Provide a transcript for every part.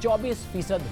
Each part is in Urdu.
24%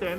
10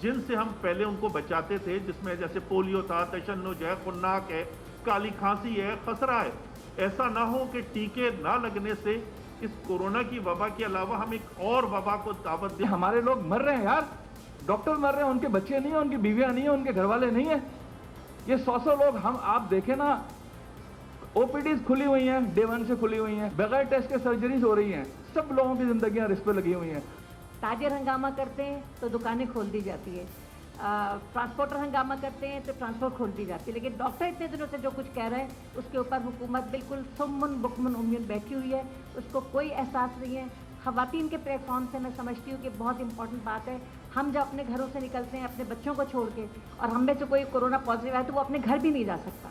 جن سے ہم پہلے ان کو بچاتے تھے، جس میں جیسے پولیو تھا، تشنج ہے، خناق ہے، کالی کھانسی ہے، خسرہ ہے، ایسا نہ ہو کہ ٹیکے نہ لگنے سے اس کورونا کی وبا کے علاوہ ہم ایک اور وبا کو دعوت دیں۔ ہمارے لوگ مر رہے ہیں یار، ڈاکٹر مر رہے ہیں، ان کے بچے نہیں ہیں، ان کی بیویاں نہیں ہیں، ان کے گھر والے نہیں ہیں، یہ 100 لوگ ہم آپ دیکھیں نا، او پی ڈیز کھلی ہوئی ہیں، ڈے 1 سے کھلی ہوئی ہیں، بغیر ٹیسٹ کے سرجریز ہو رہی ہیں، سب لوگوں کی زندگیاں رسک پہ لگی ہوئی ہیں۔ تاجر ہنگامہ کرتے ہیں تو دکانیں کھول دی جاتی ہے، ٹرانسپورٹر ہنگامہ کرتے ہیں تو ٹرانسپورٹ کھول دی جاتی ہے، لیکن ڈاکٹر اتنے دنوں سے جو کچھ کہہ رہے ہیں اس کے اوپر حکومت بالکل سمن بکمن عمیون بیٹھی ہوئی ہے، اس کو کوئی احساس نہیں ہے۔ خواتین کے پلیٹ فارم سے میں سمجھتی ہوں کہ بہت امپورٹنٹ بات ہے، ہم جب اپنے گھروں سے نکلتے ہیں اپنے بچوں کو چھوڑ کے، اور ہم میں سے کوئی کورونا پازیٹیو ہے تو وہ اپنے گھر بھی نہیں جا سکتا۔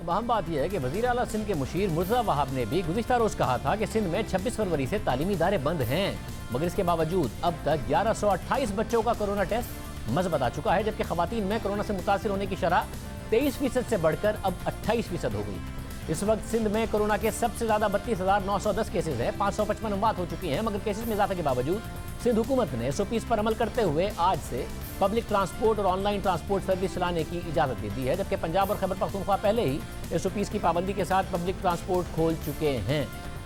اب اہم بات یہ ہے کہ وزیر اعلیٰ سندھ کے مشیر مرزا وہاب نے بھی گزشتہ روز کہا تھا کہ سندھ میں 26 فروری سے تعلیمی ادارے بند ہیں، مگر اس کے باوجود اب تک 1128 بچوں کا کورونا ٹیسٹ مثبت آ چکا ہے، جبکہ خواتین میں کورونا سے متاثر ہونے کی شرح 23% سے بڑھ کر اب 28% ہو گئی۔ اس وقت سندھ میں کورونا کے سب سے زیادہ 32,910 کیسز ہیں، 555 اموات ہو چکی ہیں، مگر کیسز میں اضافے کے باوجود سندھ حکومت نے SOPs پر عمل کرتے ہوئے آج سے پبلک ٹرانسپورٹ اور آن لائن ٹرانسپورٹ سروس چلانے کی اجازت دے دی ہے، جبکہ پنجاب اور خیبر پختونخوا پہلے ہی SOPs کی پابندی کے ساتھ پبلک ٹرانسپورٹ کھول چکے ہیں۔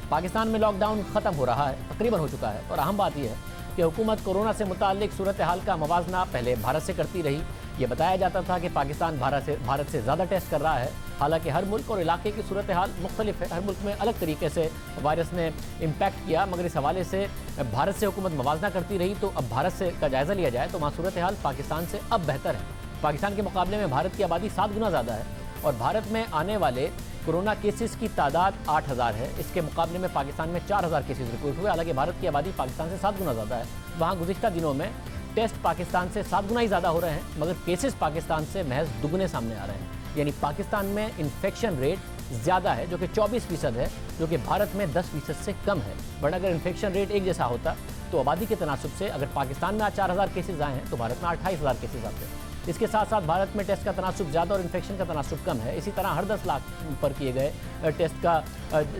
پاکستان میں لاک ڈاؤن ختم ہو رہا ہے، تقریباً ہو چکا ہے، اور اہم بات یہ ہے کہ حکومت کورونا سے متعلق صورتحال کا موازنہ پہلے بھارت سے کرتی رہی۔ یہ بتایا جاتا تھا کہ پاکستان بھارت سے زیادہ ٹیسٹ کر رہا ہے، حالانکہ ہر ملک اور علاقے کی صورتحال مختلف ہے، ہر ملک میں الگ طریقے سے وائرس نے امپیکٹ کیا، مگر اس حوالے سے بھارت سے حکومت موازنہ کرتی رہی۔ تو اب بھارت سے کا جائزہ لیا جائے تو وہاں صورتحال پاکستان سے اب بہتر ہے۔ پاکستان کے مقابلے میں بھارت کی آبادی 7 گنا زیادہ ہے، اور بھارت میں آنے والے کورونا کیسز کی تعداد 8,000 ہے، اس کے مقابلے میں پاکستان میں 4,000 کیسز رپورٹ ہوئے، حالانکہ بھارت کی آبادی پاکستان سے 7 گنا زیادہ ہے۔ وہاں گزشتہ دنوں میں ٹیسٹ پاکستان سے 7 گنا ہی زیادہ ہو رہے ہیں، مگر کیسز پاکستان سے محض دگنے سامنے آ رہے ہیں، یعنی پاکستان میں انفیکشن ریٹ زیادہ ہے جو کہ 24% ہے، جو کہ بھارت میں 10% سے کم ہے۔ ورنہ اگر انفیکشن ریٹ ایک جیسا ہوتا تو آبادی کے تناسب سے اگر پاکستان میں 4,000 کیسز آئے ہیں تو بھارت میں 28,000 کیسز آتے ہیں۔ اس کے ساتھ ساتھ بھارت میں ٹیسٹ کا تناسب زیادہ اور انفیکشن کا تناسب کم ہے۔ اسی طرح ہر 10 لاکھ پر کیے گئے ٹیسٹ کا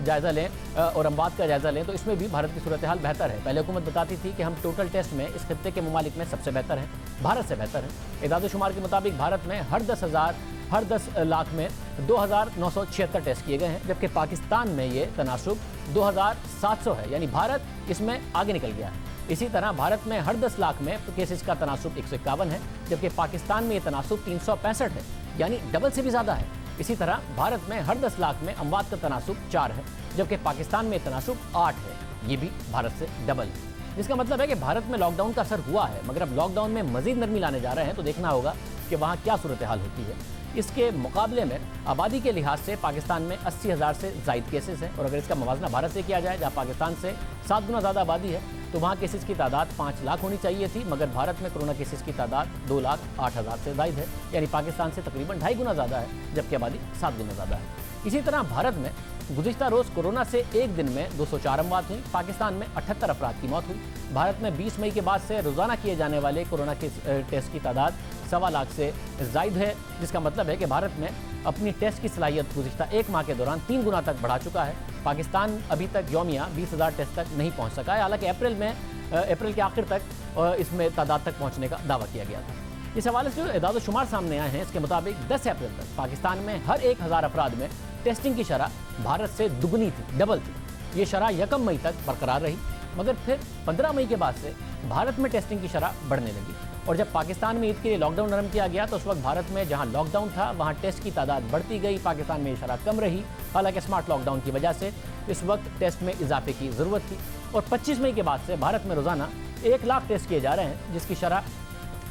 جائزہ لیں اور اموات کا جائزہ لیں تو اس میں بھی بھارت کی صورتحال بہتر ہے۔ پہلے حکومت بتاتی تھی کہ ہم ٹوٹل ٹیسٹ میں اس خطے کے ممالک میں سب سے بہتر ہیں، بھارت سے بہتر ہیں۔ اعداد و شمار کے مطابق بھارت میں ہر 10 لاکھ میں 2,976 ٹیسٹ کیے گئے ہیں، جبکہ پاکستان میں یہ تناسب 2,700 ہے، یعنی بھارت اس میں آگے نکل گیا ہے۔ اسی طرح بھارت میں ہر 10 لاکھ میں کیسز کا تناسب 151 ہے، جبکہ پاکستان میں یہ تناسب 365 ہے، یعنی ڈبل سے بھی زیادہ ہے۔ اسی طرح بھارت میں ہر 10 لاکھ میں اموات کا تناسب 4 ہے، جبکہ پاکستان میں یہ تناسب 8 ہے، یہ بھی بھارت سے ڈبل ہے۔ جس کا مطلب ہے کہ بھارت میں لاک ڈاؤن کا اثر ہوا ہے، مگر اب لاک ڈاؤن میں مزید نرمی لانے جا رہے ہیں تو دیکھنا ہوگا کہ وہاں کیا صورتحال ہوتی ہے۔ اس کے مقابلے میں آبادی کے لحاظ سے پاکستان میں 80,000 سے زائد کیسز ہیں، اور اگر اس کا موازنہ بھارت سے کیا جائے جہاں پاکستان سے 7 گنا زیادہ آبادی ہے تو وہاں کیسز کی تعداد 5 لاکھ ہونی چاہیے تھی، مگر بھارت میں کورونا کیسز کی تعداد 2,08,000 سے زائد ہے، یعنی پاکستان سے تقریباً 2.5 گنا زیادہ ہے، جبکہ آبادی 7 گنا زیادہ ہے۔ اسی طرح بھارت میں گزشتہ روز کورونا سے ایک دن میں 204 اموات ہوئی، پاکستان میں 78 افراد کی موت ہوئی۔ بھارت میں 20 مئی کے بعد سے روزانہ کیے جانے والے کورونا کے ٹیسٹ کی تعداد 1.25 لاکھ سے زائد ہے، جس کا مطلب ہے کہ بھارت میں اپنی ٹیسٹ کی صلاحیت گزشتہ ایک ماہ کے دوران 3 گنا تک بڑھا چکا ہے۔ پاکستان ابھی تک یومیہ 20,000 ٹیسٹ تک نہیں پہنچ سکا ہے، حالانکہ اپریل کے آخر تک اس میں تعداد تک پہنچنے کا دعویٰ کیا گیا تھا۔ اس حوالے سے جو اعداد و شمار سامنے آئے ہیں اس کے مطابق 10 اپریل تک پاکستان میں ہر 1,000 افراد میں ٹیسٹنگ کی شرح بھارت سے دگنی تھی، ڈبل تھی۔ یہ شرح 1 مئی تک برقرار رہی، مگر پھر 15 مئی کے بعد سے بھارت میں ٹیسٹنگ کی شرح بڑھنے لگی، اور جب پاکستان میں عید کے لیے لاک ڈاؤن نرم کیا گیا تو اس وقت بھارت میں جہاں لاک ڈاؤن تھا وہاں ٹیسٹ کی تعداد بڑھتی گئی، پاکستان میں یہ شرح کم رہی، حالانکہ اسمارٹ لاک ڈاؤن کی وجہ سے اس وقت ٹیسٹ میں اضافے کی ضرورت تھی۔ اور 25 مئی کے بعد سے بھارت میں روزانہ 1 لاکھ ٹیسٹ کیے جا رہے ہیں، جس کی شرح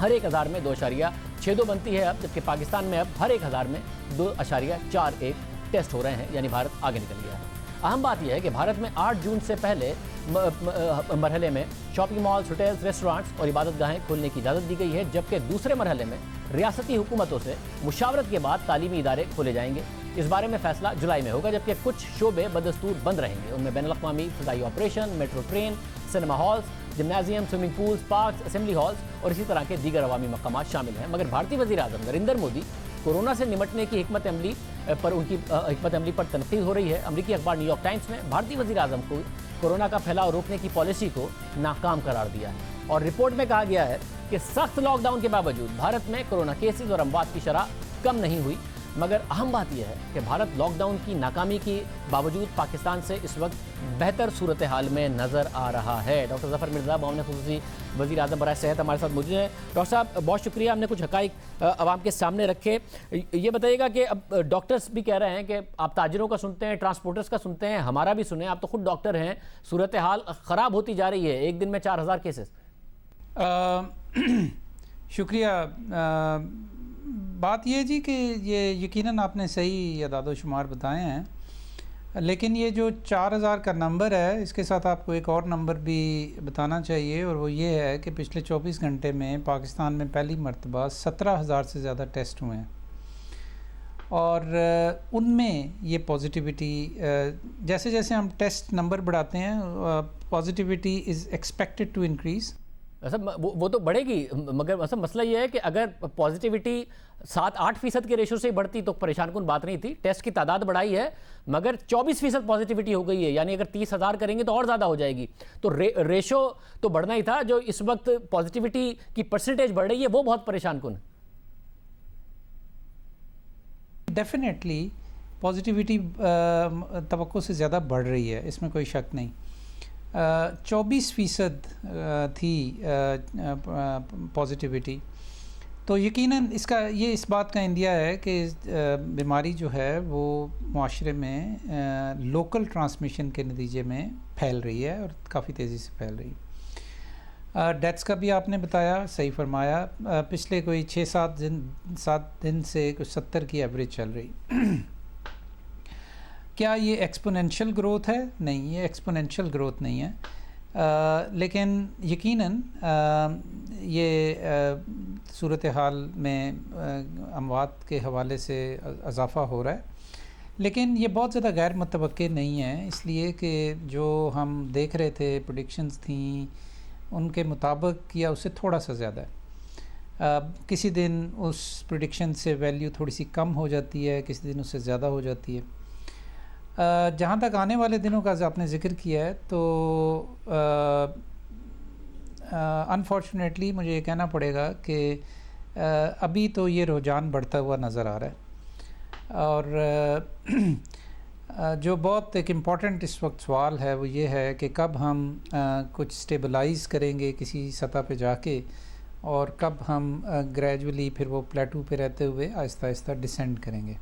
ہر 1,000 میں 2.62 بنتی ہے اب، جبکہ پاکستان میں اب ہر 1,000 میں 2.41 ٹیسٹ ہو رہے ہیں، یعنی بھارت آگے نکل گیا ہے۔ اہم بات یہ ہے کہ بھارت میں 8 جون سے پہلے مرحلے میں شاپنگ مالز، ہوٹلز، ریسٹورانٹس اور عبادت گاہیں کھولنے کی اجازت دی گئی ہے، جبکہ دوسرے مرحلے میں ریاستی حکومتوں سے مشاورت کے بعد تعلیمی ادارے کھولے جائیں گے۔ اس بارے میں فیصلہ جولائی میں ہوگا، جبکہ کچھ شعبے بدستور بند رہیں گے، ان میں بین الاقوامی فضائی operation, metro train, cinema halls, gymnasium, swimming pools, parks, assembly halls اور اسی طرح کے دیگر عوامی مقامات شامل ہیں۔ مگر بھارتی وزیر اعظم نریندر مودی کورونا سے نمٹنے کی حکمت عملی پر تنقید ہو رہی ہے۔ امریکی اخبار نیو یارک ٹائمز نے بھارتی وزیر اعظم کو کورونا کا پھیلاؤ روکنے کی پالیسی کو ناکام قرار دیا ہے، اور رپورٹ میں کہا گیا ہے کہ سخت لاک ڈاؤن کے باوجود بھارت میں کورونا کیسز اور اموات کی شرح کم نہیں ہوئی، مگر اہم بات یہ ہے کہ بھارت لاک ڈاؤن کی ناکامی کی باوجود پاکستان سے اس وقت بہتر صورتحال میں نظر آ رہا ہے۔ ڈاکٹر ظفر مرزا معاون خصوصی وزیر اعظم برائے صحت ہمارے ساتھ موجود ہیں۔ ڈاکٹر صاحب بہت شکریہ، ہم نے کچھ حقائق عوام کے سامنے رکھے۔ یہ بتائیے گا کہ اب ڈاکٹرز بھی کہہ رہے ہیں کہ آپ تاجروں کا سنتے ہیں، ٹرانسپورٹرز کا سنتے ہیں، ہمارا بھی سنیں، آپ تو خود ڈاکٹر ہیں، صورتحال خراب ہوتی جا رہی ہے، ایک دن میں 4000 کیسز۔ شکریہ۔ بات یہ جی کہ یہ یقیناً آپ نے صحیح اعداد و شمار بتائے ہیں، لیکن یہ جو 4000 کا نمبر ہے اس کے ساتھ آپ کو ایک اور نمبر بھی بتانا چاہیے، اور وہ یہ ہے کہ پچھلے 24 گھنٹے میں پاکستان میں پہلی مرتبہ 17000 سے زیادہ ٹیسٹ ہوئے ہیں، اور ان میں یہ پازیٹیوٹی جیسے جیسے ہم ٹیسٹ نمبر بڑھاتے ہیں positivity is expected to increase. وہ تو بڑھے گی، مگر مسئلہ یہ ہے کہ اگر پازیٹیوٹی 7-8% کے ریشو سے بڑھتی تو پریشان کن بات نہیں تھی، ٹیسٹ کی تعداد بڑھائی ہے مگر 24% پازیٹیوٹی ہو گئی ہے، یعنی اگر 30,000 کریں گے تو اور زیادہ ہو جائے گی، تو ریشو تو بڑھنا ہی تھا، جو اس وقت پازیٹیوٹی کی پرسنٹیج بڑھ رہی ہے وہ بہت پریشان کن ہے۔ ڈیفینیٹلی پازیٹیوٹی توقع سے زیادہ بڑھ رہی ہے، اس میں کوئی شک نہیں۔ 24% تھی پازیٹیوٹی، تو یقیناً اس بات کا اندیا ہے کہ بیماری جو ہے وہ معاشرے میں لوکل ٹرانسمیشن کے نتیجے میں پھیل رہی ہے اور کافی تیزی سے پھیل رہی ہے۔ ڈیتھس کا بھی آپ نے بتایا، صحیح فرمایا، پچھلے کوئی 6-7 دن سے کچھ 70 کی ایوریج چل رہی۔ کیا یہ ایکسپونینشل گروتھ ہے؟ نہیں، یہ ایکسپونینشل گروتھ نہیں ہے، لیکن یقیناً یہ صورتحال میں اموات کے حوالے سے اضافہ ہو رہا ہے، لیکن یہ بہت زیادہ غیر متوقع نہیں ہے، اس لیے کہ جو ہم دیکھ رہے تھے پریڈکشنز تھیں ان کے مطابق یا اس سے تھوڑا سا زیادہ ہے۔ کسی دن اس پریڈکشن سے ویلیو تھوڑی سی کم ہو جاتی ہے، کسی دن اس سے زیادہ ہو جاتی ہے۔ جہاں تک آنے والے دنوں کا آپ نے ذکر کیا ہے تو انفارچونیٹلی مجھے یہ کہنا پڑے گا کہ ابھی تو یہ رجحان بڑھتا ہوا نظر آ رہا ہے، اور جو بہت ایک امپورٹنٹ اس وقت سوال ہے وہ یہ ہے کہ کب ہم کچھ سٹیبلائز کریں گے کسی سطح پہ جا کے، اور کب ہم گریجولی پھر وہ پلیٹو پہ رہتے ہوئے آہستہ آہستہ ڈسینڈ کریں گے۔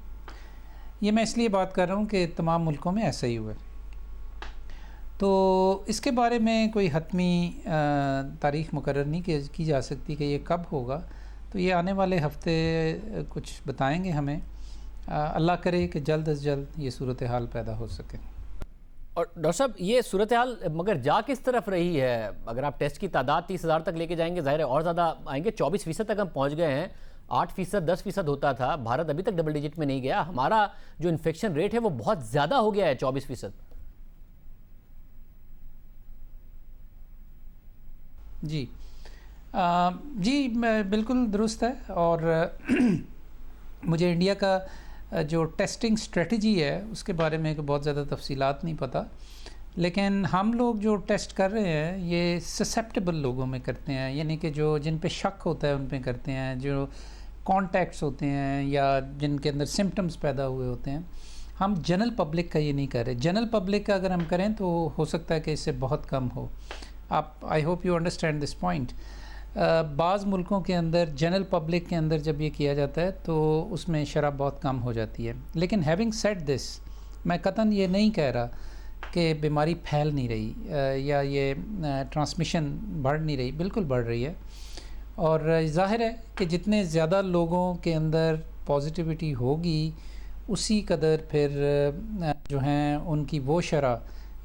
یہ میں اس لیے بات کر رہا ہوں کہ تمام ملکوں میں ایسا ہی ہوا ہے، تو اس کے بارے میں کوئی حتمی تاریخ مقرر نہیں کی جا سکتی کہ یہ کب ہوگا، تو یہ آنے والے ہفتے کچھ بتائیں گے ہمیں۔ اللہ کرے کہ جلد از جلد یہ صورتحال پیدا ہو سکے۔ اور ڈاکٹر صاحب یہ صورتحال مگر جا کس طرف رہی ہے؟ اگر آپ ٹیسٹ کی تعداد 30,000 تک لے کے جائیں گے، ظاہر ہے اور زیادہ آئیں گے، 24% تک ہم پہنچ گئے ہیں، 8%، 10% ہوتا تھا، بھارت ابھی تک ڈبل ڈیجٹ میں نہیں گیا، ہمارا جو انفیکشن ریٹ ہے وہ بہت زیادہ ہو گیا ہے، 24%۔ جی بالکل درست ہے، اور مجھے انڈیا کا جو ٹیسٹنگ اسٹریٹجی ہے اس کے بارے میں بہت زیادہ تفصیلات نہیں پتہ، لیکن ہم لوگ جو ٹیسٹ کر رہے ہیں یہ سسیپٹیبل لوگوں میں کرتے ہیں، یعنی کہ جن پہ شک ہوتا ہے ان پہ کرتے ہیں، جو کانٹیکٹس ہوتے ہیں یا جن کے اندر سمپٹمز پیدا ہوئے ہوتے ہیں۔ ہم جنرل پبلک کا یہ نہیں کر رہے، جنرل پبلک کا اگر ہم کریں تو ہو سکتا ہے کہ اس سے بہت کم ہو۔ آپ I hope you understand this point. بعض ملکوں کے اندر جنرل پبلک کے اندر جب یہ کیا جاتا ہے تو اس میں شرح بہت کم ہو جاتی ہے، لیکن ہیونگ سیڈ دس، میں قطعاً یہ نہیں کہہ رہا کہ بیماری پھیل نہیں رہی یا یہ ٹرانسمیشن بڑھ نہیں رہی، بالکل بڑھ رہی ہے، اور ظاہر ہے کہ جتنے زیادہ لوگوں کے اندر پازیٹیوٹی ہوگی اسی قدر پھر جو ہیں ان کی وہ شرح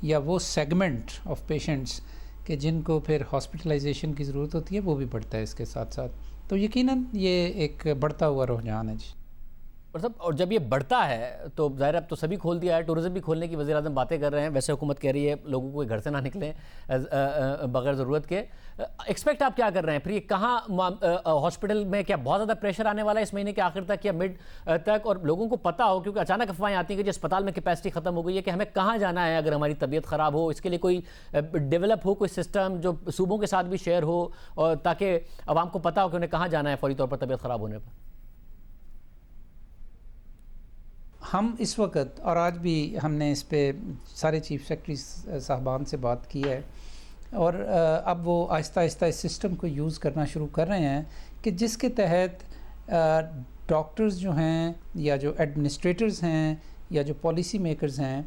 یا وہ سیگمنٹ آف پیشنٹس کہ جن کو پھر ہاسپٹلائزیشن کی ضرورت ہوتی ہے وہ بھی بڑھتا ہے اس کے ساتھ ساتھ، تو یقیناً یہ ایک بڑھتا ہوا رجحان ہے۔ جی اور جب یہ بڑھتا ہے تو ظاہر اب تو سبھی کھول دیا ہے، ٹورزم بھی کھولنے کی وزیر اعظم باتیں کر رہے ہیں، ویسے حکومت کہہ رہی ہے لوگوں کو گھر سے نہ نکلیں بغیر ضرورت کے. ایکسپیکٹ آپ کیا کر رہے ہیں پھر؟ یہ کہاں ہاسپٹل میں کیا بہت زیادہ پریشر آنے والا ہے اس مہینے کے آخر تک یا مڈ تک؟ اور لوگوں کو پتہ ہو، کیونکہ اچانک افواہیں آتی ہیں کہ جو اسپتال میں کیپیسٹی ختم ہو گئی ہے، کہ ہمیں کہاں جانا ہے اگر ہماری طبیعت خراب ہو؟ اس کے لیے کوئی ڈیولپ ہو کوئی سسٹم جو صوبوں کے ساتھ بھی شیئر ہو، اور تاکہ عوام کو پتہ ہو کہ انہیں کہاں جانا ہے فوری طور پر طبیعت خراب ہونے پر. ہم اس وقت اور آج بھی ہم نے اس پہ سارے چیف سیکرٹری صاحبان سے بات کی ہے، اور اب وہ آہستہ آہستہ اس سسٹم کو یوز کرنا شروع کر رہے ہیں کہ جس کے تحت ڈاکٹرز جو ہیں یا جو ایڈمنسٹریٹرز ہیں یا جو پالیسی میکرز ہیں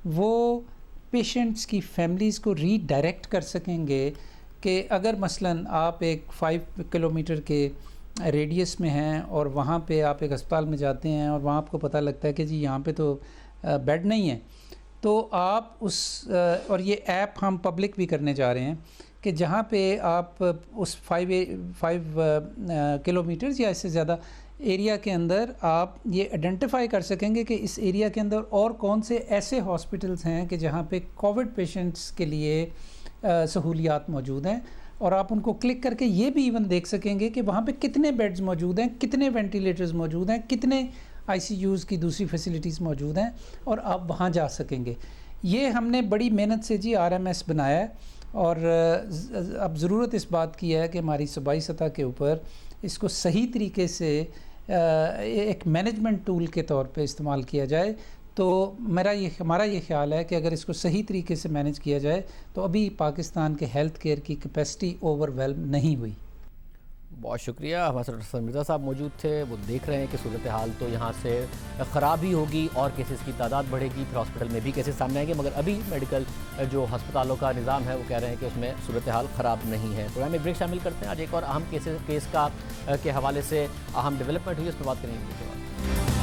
وہ پیشنٹس کی فیملیز کو ری ڈائریکٹ کر سکیں گے کہ اگر مثلاً آپ ایک 5 کلومیٹر کے ریڈیس میں ہیں اور وہاں پہ آپ ایک اسپتال میں جاتے ہیں اور وہاں آپ کو پتہ لگتا ہے کہ جی یہاں پہ تو بیڈ نہیں ہے، تو آپ اس اور یہ ایپ ہم پبلک بھی کرنے جا رہے ہیں کہ جہاں پہ آپ اس 5 کلومیٹرز یا اس سے زیادہ ایریا کے اندر آپ یہ آئیڈینٹیفائی کر سکیں گے کہ اس ایریا کے اندر اور کون سے ایسے ہاسپٹلز ہیں کہ جہاں پہ کووڈ پیشنٹس کے لیے سہولیات موجود ہیں، اور آپ ان کو کلک کر کے یہ بھی ایون دیکھ سکیں گے کہ وہاں پہ کتنے بیڈز موجود ہیں، کتنے وینٹیلیٹرز موجود ہیں، کتنے آئی سی یوز کی دوسری فیسلٹیز موجود ہیں، اور آپ وہاں جا سکیں گے. یہ ہم نے بڑی محنت سے جی RMS بنایا ہے، اور اب ضرورت اس بات کی ہے کہ ہماری صوبائی سطح کے اوپر اس کو صحیح طریقے سے ایک مینجمنٹ ٹول کے طور پہ استعمال کیا جائے. تو ہمارا یہ خیال ہے کہ اگر اس کو صحیح طریقے سے مینیج کیا جائے تو ابھی پاکستان کے ہیلتھ کیئر کی کیپیسٹی اوور ویلم نہیں ہوئی. بہت شکریہ. ہمارے ساتھ ڈاکٹر مرزا صاحب موجود تھے. وہ دیکھ رہے ہیں کہ صورتحال تو یہاں سے خراب ہی ہوگی اور کیسز کی تعداد بڑھے گی، پھر ہاسپٹل میں بھی کیسز سامنے آئیں گے، مگر ابھی میڈیکل جو ہسپتالوں کا نظام ہے وہ کہہ رہے ہیں کہ اس میں صورتحال خراب نہیں ہے. پروگرام میں بریک شامل کرتے ہیں. آج ایک اور اہم کیس کے حوالے سے اہم ڈیولپمنٹ ہوئی، اس پر بات کریں گے.